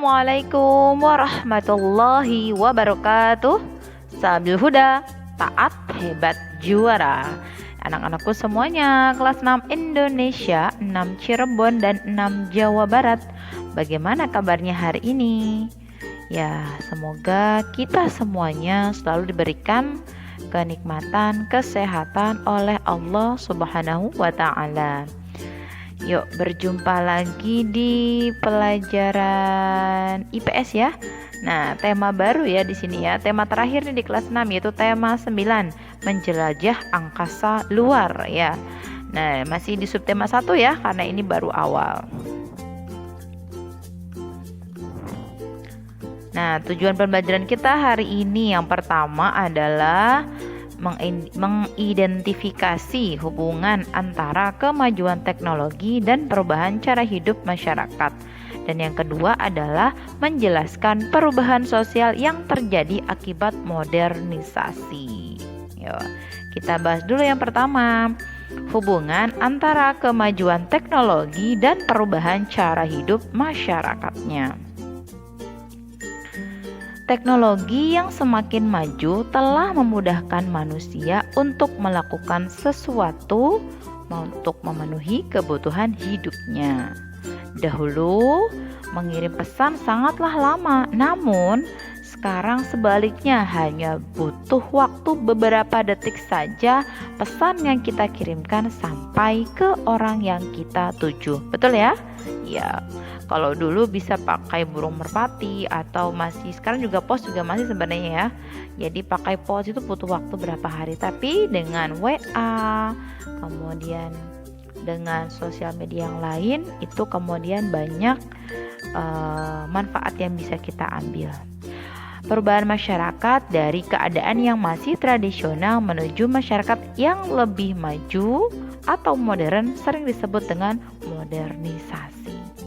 Assalamualaikum warahmatullahi wabarakatuh. Sabil huda, taat, hebat, juara. Anak-anakku semuanya, kelas 6 Indonesia, 6 Cirebon dan 6 Jawa Barat. Bagaimana kabarnya hari ini? Ya, semoga kita semuanya selalu diberikan kenikmatan, kesehatan oleh Allah Subhanahu wa Ta'ala. Yuk, berjumpa lagi di pelajaran IPS ya. Nah, tema baru ya di sini ya. Tema terakhir nih di kelas 6 yaitu tema 9, menjelajah angkasa luar ya. Nah, masih di subtema 1 ya karena ini baru awal. Nah, tujuan pembelajaran kita hari ini yang pertama adalah mengidentifikasi hubungan antara kemajuan teknologi dan perubahan cara hidup masyarakat. Dan yang kedua adalah menjelaskan perubahan sosial yang terjadi akibat modernisasi. Yuk, kita bahas dulu yang pertama, hubungan antara kemajuan teknologi dan perubahan cara hidup masyarakatnya. Teknologi yang semakin maju telah memudahkan manusia untuk melakukan sesuatu untuk memenuhi kebutuhan hidupnya. Dahulu, mengirim pesan sangatlah lama, namun sekarang sebaliknya hanya butuh waktu beberapa detik saja pesan yang kita kirimkan sampai ke orang yang kita tuju. Betul ya? Ya. Kalau dulu bisa pakai burung merpati atau masih sekarang juga pos juga masih sebenarnya ya. Jadi pakai pos itu butuh waktu berapa hari, tapi dengan WA, kemudian dengan sosial media yang lain itu kemudian banyak manfaat yang bisa kita ambil. Perubahan masyarakat dari keadaan yang masih tradisional menuju masyarakat yang lebih maju atau modern sering disebut dengan modernisasi.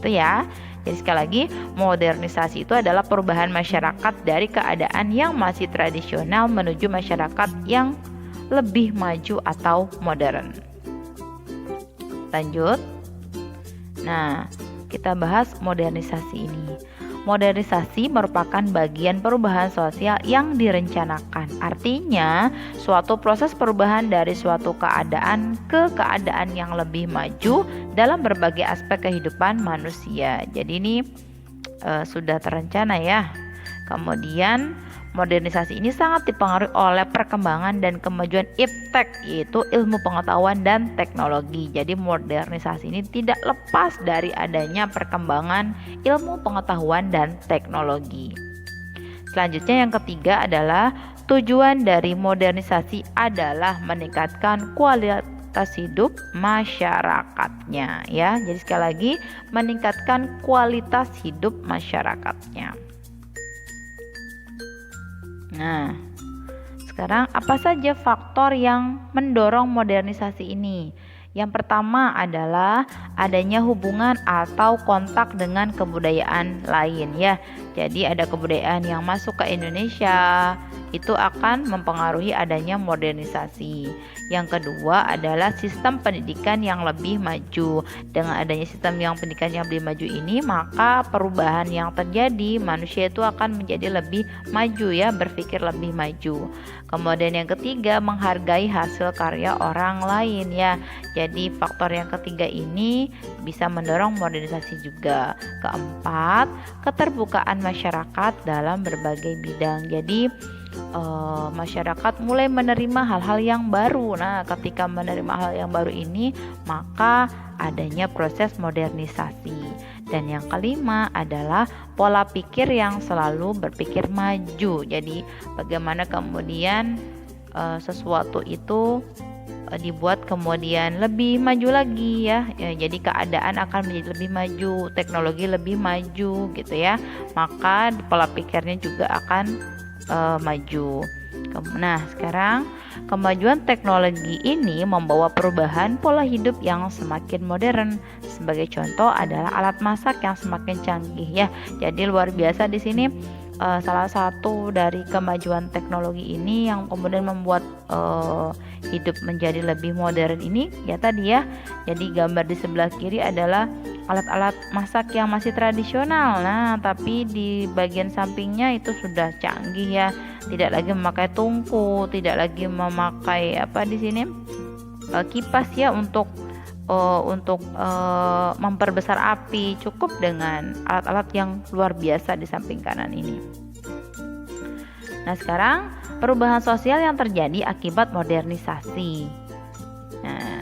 Itu ya. Jadi sekali lagi, modernisasi itu adalah perubahan masyarakat dari keadaan yang masih tradisional menuju masyarakat yang lebih maju atau modern. Lanjut. Nah, kita bahas modernisasi ini. Modernisasi merupakan bagian perubahan sosial yang direncanakan. Artinya, suatu proses perubahan dari suatu keadaan ke keadaan yang lebih maju dalam berbagai aspek kehidupan manusia. Jadi ini sudah terencana ya. Kemudian modernisasi ini sangat dipengaruhi oleh perkembangan dan kemajuan iptek, yaitu ilmu pengetahuan dan teknologi. Jadi modernisasi ini tidak lepas dari adanya perkembangan ilmu pengetahuan dan teknologi. Selanjutnya yang ketiga adalah tujuan dari modernisasi adalah meningkatkan kualitas hidup masyarakatnya ya. Jadi sekali lagi, meningkatkan kualitas hidup masyarakatnya. Nah, sekarang apa saja faktor yang mendorong modernisasi ini? Yang pertama adalah adanya hubungan atau kontak dengan kebudayaan lain ya. Jadi ada kebudayaan yang masuk ke Indonesia, itu akan mempengaruhi adanya modernisasi. Yang kedua adalah sistem pendidikan yang lebih maju. Dengan adanya sistem pendidikan yang lebih maju ini, maka perubahan yang terjadi, manusia itu akan menjadi lebih maju ya, berpikir lebih maju. Kemudian yang ketiga, menghargai hasil karya orang lain ya. Jadi faktor yang ketiga ini bisa mendorong modernisasi juga. Keempat, keterbukaan masyarakat dalam berbagai bidang. Jadi masyarakat mulai menerima hal-hal yang baru. Nah, ketika menerima hal yang baru ini, maka adanya proses modernisasi. Dan yang kelima adalah pola pikir yang selalu berpikir maju. Jadi bagaimana kemudian sesuatu itu dibuat kemudian lebih maju lagi ya. Jadi keadaan akan menjadi lebih maju, teknologi lebih maju gitu ya. Maka pola pikirnya juga akan maju. Nah, sekarang kemajuan teknologi ini membawa perubahan pola hidup yang semakin modern. Sebagai contoh adalah alat masak yang semakin canggih ya. Jadi luar biasa di sini salah satu dari kemajuan teknologi ini yang kemudian membuat hidup menjadi lebih modern ini ya tadi ya. Jadi gambar di sebelah kiri adalah alat-alat masak yang masih tradisional. Nah, tapi di bagian sampingnya itu sudah canggih ya. Tidak lagi memakai tungku, tidak lagi memakai di sini kipas ya untuk memperbesar api. Cukup dengan alat-alat yang luar biasa di samping kanan ini. Nah, sekarang perubahan sosial yang terjadi akibat modernisasi. Nah,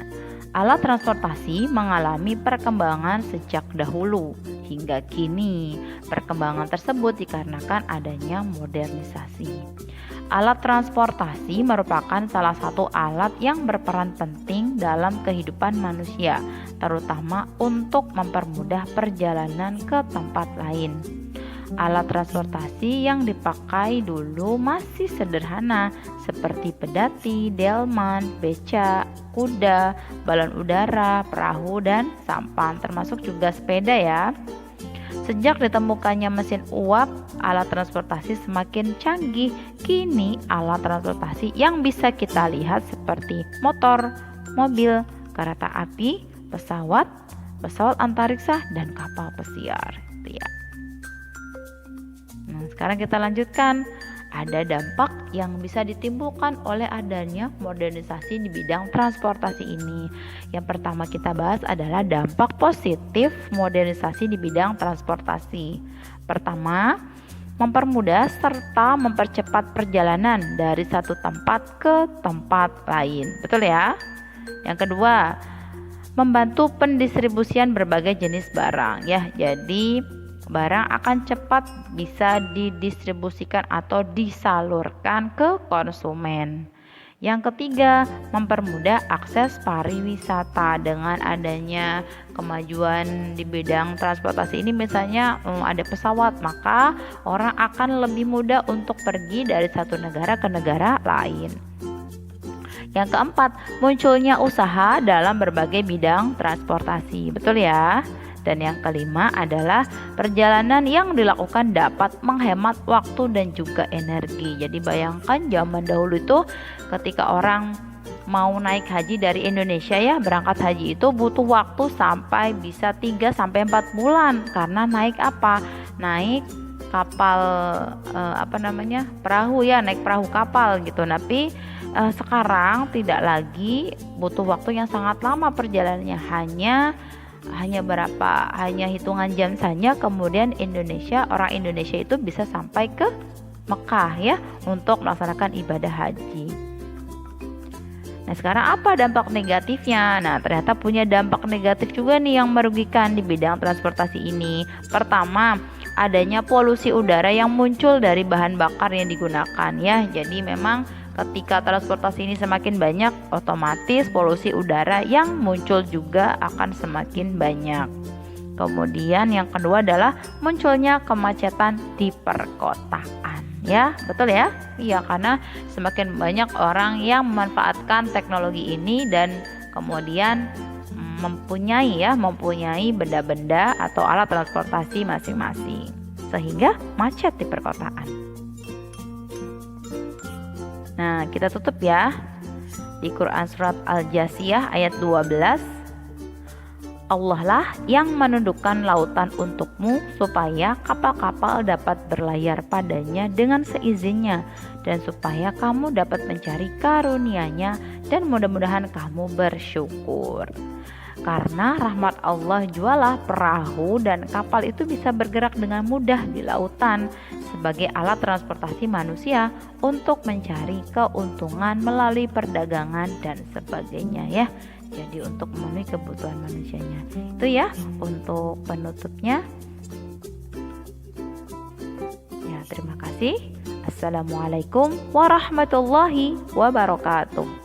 alat transportasi mengalami perkembangan sejak dahulu hingga kini. Perkembangan tersebut dikarenakan adanya modernisasi. Alat transportasi merupakan salah satu alat yang berperan penting dalam kehidupan manusia, terutama untuk mempermudah perjalanan ke tempat lain. Alat transportasi yang dipakai dulu masih sederhana, seperti pedati, delman, beca, kuda, balon udara, perahu, dan sampan, termasuk juga sepeda ya. Sejak ditemukannya mesin uap, alat transportasi semakin canggih. Kini alat transportasi yang bisa kita lihat seperti motor, mobil, kereta api, pesawat antariksa, dan kapal pesiar. Ya. Nah, sekarang kita lanjutkan. Ada dampak yang bisa ditimbulkan oleh adanya modernisasi di bidang transportasi ini. Yang pertama kita bahas adalah dampak positif modernisasi di bidang transportasi. Pertama, mempermudah serta mempercepat perjalanan dari satu tempat ke tempat lain. Betul ya? Yang kedua, membantu pendistribusian berbagai jenis barang ya. Jadi barang akan cepat bisa didistribusikan atau disalurkan ke konsumen. Yang ketiga, mempermudah akses pariwisata. Dengan adanya kemajuan di bidang transportasi ini, misalnya ada pesawat, maka orang akan lebih mudah untuk pergi dari satu negara ke negara lain. Yang keempat, munculnya usaha dalam berbagai bidang transportasi. Betul ya? Dan yang kelima adalah perjalanan yang dilakukan dapat menghemat waktu dan juga energi. Jadi bayangkan zaman dahulu itu ketika orang mau naik haji dari Indonesia ya, berangkat haji itu butuh waktu sampai bisa 3-4 bulan. Karena naik apa? Naik kapal perahu ya, naik perahu kapal gitu. Tapi sekarang tidak lagi butuh waktu yang sangat lama perjalanannya, hanya hitungan jam saja. Kemudian orang Indonesia itu bisa sampai ke Mekah ya untuk melaksanakan ibadah haji. Nah, sekarang apa dampak negatifnya? Nah, ternyata punya dampak negatif juga nih yang merugikan di bidang transportasi ini. Pertama, adanya polusi udara yang muncul dari bahan bakar yang digunakan ya. Jadi memang ketika transportasi ini semakin banyak, otomatis polusi udara yang muncul juga akan semakin banyak. Kemudian yang kedua adalah munculnya kemacetan di perkotaan. Ya, betul ya? Iya, karena semakin banyak orang yang memanfaatkan teknologi ini dan kemudian mempunyai benda-benda atau alat transportasi masing-masing, sehingga macet di perkotaan. Nah, kita tutup ya di Quran surat Al-Jasiyah ayat 12. Allah lah yang menundukkan lautan untukmu supaya kapal-kapal dapat berlayar padanya dengan seizinnya dan supaya kamu dapat mencari karunia-Nya dan mudah-mudahan kamu bersyukur. Karena rahmat Allah jualah perahu dan kapal itu bisa bergerak dengan mudah di lautan sebagai alat transportasi manusia untuk mencari keuntungan melalui perdagangan dan sebagainya ya. Jadi untuk memenuhi kebutuhan manusianya. Itu ya untuk penutupnya. Ya, terima kasih. Assalamualaikum warahmatullahi wabarakatuh.